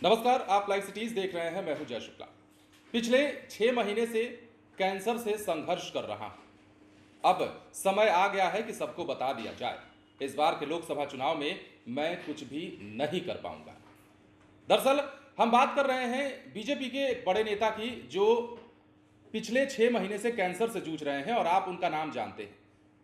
नमस्कार, आप live cities देख रहे हैं। मैं हूं जय शुक्ला। पिछले 6 महीने से कैंसर से संघर्ष कर रहा हूं। अब समय आ गया है कि सबको बता दिया जाए, इस बार के लोकसभा चुनाव में मैं कुछ भी नहीं कर पाऊंगा। दरअसल हम बात कर रहे हैं बीजेपी के एक बड़े नेता की, जो पिछले 6 महीने से कैंसर से जूझ रहे हैं और आप उनका नाम जानते हैं।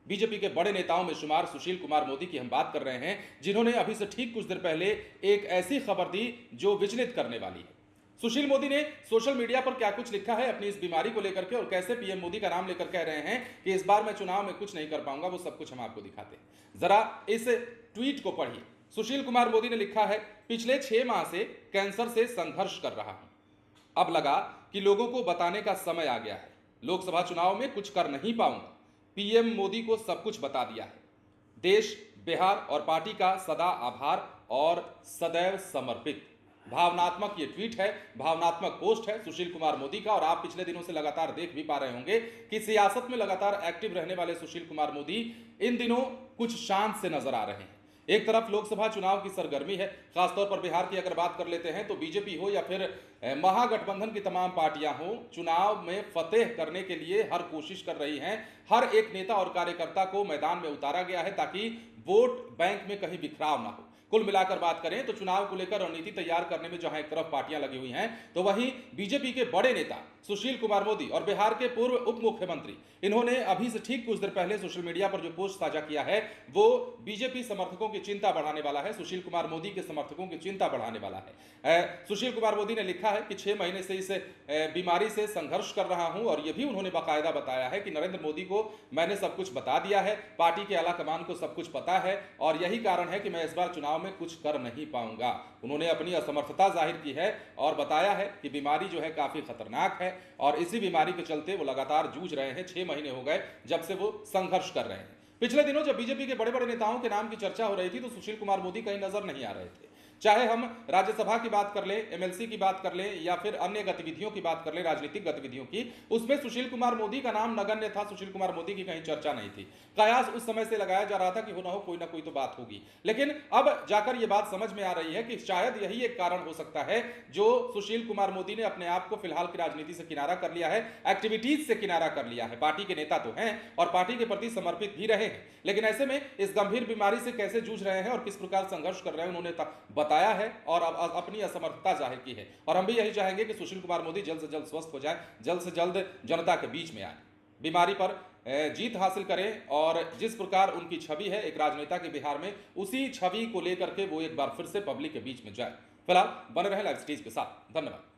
बीजेपी के बड़े नेताओं में शुमार सुशील कुमार मोदी की हम बात कर रहे हैं, जिन्होंने अभी से ठीक कुछ देर पहले एक ऐसी खबर दी जो विचलित करने वाली है। सुशील मोदी ने सोशल मीडिया पर क्या कुछ लिखा है अपनी इस बीमारी को लेकर के, और कैसे पीएम मोदी का नाम लेकर कह रहे हैं कि इस बार मैं चुनाव में कुछ नहीं कर पाऊंगा, वो सब कुछ हम आपको दिखाते हैं। जरा इस ट्वीट को पढ़िए। सुशील कुमार मोदी ने लिखा है, पिछले 6 माह से कैंसर से संघर्ष कर रहा हूं। अब लगा कि लोगों को बताने का समय आ गया है। लोकसभा चुनाव में कुछ कर नहीं पाऊंगा। पीएम मोदी को सब कुछ बता दिया है। देश, बिहार और पार्टी का सदा आभार और सदैव समर्पित। भावनात्मक ये ट्वीट है, भावनात्मक पोस्ट है सुशील कुमार मोदी का। और आप पिछले दिनों से लगातार देख भी पा रहे होंगे कि सियासत में लगातार एक्टिव रहने वाले सुशील कुमार मोदी इन दिनों कुछ शांत से नजर आ रहे हैं। एक तरफ लोकसभा चुनाव की सरगर्मी है, खासतौर पर बिहार की अगर बात कर लेते हैं तो बीजेपी हो या फिर महागठबंधन की तमाम पार्टियां हो, चुनाव में फतेह करने के लिए हर कोशिश कर रही हैं। हर एक नेता और कार्यकर्ता को मैदान में उतारा गया है ताकि वोट बैंक में कहीं बिखराव ना हो। कुल मिलाकर बात करें तो चुनाव को लेकर रणनीति तैयार करने में जहां एक तरफ पार्टियां लगी हुई हैं, तो वहीं बीजेपी के बड़े नेता सुशील कुमार मोदी और बिहार के पूर्व उप मुख्यमंत्री, इन्होंने अभी से ठीक कुछ देर पहले सोशल मीडिया पर जो पोस्ट साझा किया है वो बीजेपी समर्थकों की चिंता बढ़ाने वाला है, सुशील कुमार मोदी के समर्थकों की चिंता बढ़ाने वाला है। सुशील कुमार मोदी ने लिखा है कि 6 महीने से इस बीमारी से संघर्ष कर रहा हूं, और यह भी उन्होंने बाकायदा बताया है कि नरेंद्र मोदी को मैंने सब कुछ बता दिया है, पार्टी के आला कमान को सब कुछ पता है, और यही कारण है कि मैं इस बार चुनाव में कुछ कर नहीं पाऊंगा। उन्होंने अपनी असमर्थता जाहिर की है और बताया है कि बीमारी जो है काफी खतरनाक है, और इसी बीमारी के चलते वो लगातार जूझ रहे हैं। 6 महीने हो गए जब से वो संघर्ष कर रहे हैं। पिछले दिनों जब बीजेपी के बड़े बड़े नेताओं के नाम की चर्चा हो रही थी तो सुशील कुमार मोदी कहीं नजर नहीं आ रहे थे। चाहे हम राज्यसभा की बात कर लें, एमएलसी की बात कर लें, या फिर अन्य गतिविधियों की बात कर लें, राजनीतिक गतिविधियों की, उसमें सुशील कुमार मोदी का नाम नगण्य था। सुशील कुमार मोदी की कहीं चर्चा नहीं थी। कयास उस समय से लगाया जा रहा था कि हो ना कोई तो बात होगी, लेकिन अब जाकर यह बात समझ में आ रही है कि शायद यही एक कारण हो सकता है जो सुशील कुमार मोदी ने अपने आप को फिलहाल की राजनीति से किनारा कर लिया है, एक्टिविटीज से किनारा कर लिया है। पार्टी के नेता तो हैं और पार्टी के प्रति समर्पित भी रहे हैं, लेकिन ऐसे में इस गंभीर बीमारी से कैसे जूझ रहे हैं और किस प्रकार संघर्ष कर रहे हैं उन्होंने बताया है और अपनी असमर्थता जाहिर की है। और हम भी यही चाहेंगे कि सुशील कुमार मोदी जल्द से जल्द स्वस्थ हो जाए, जल्द से जल्द जनता के बीच में आए, बीमारी पर जीत हासिल करें, और जिस प्रकार उनकी छवि है एक राजनेता के बिहार में, उसी छवि को लेकर के वो एक बार फिर से पब्लिक के बीच में जाए। फिलहाल बने रहें लाइव स्टेज के साथ। धन्यवाद।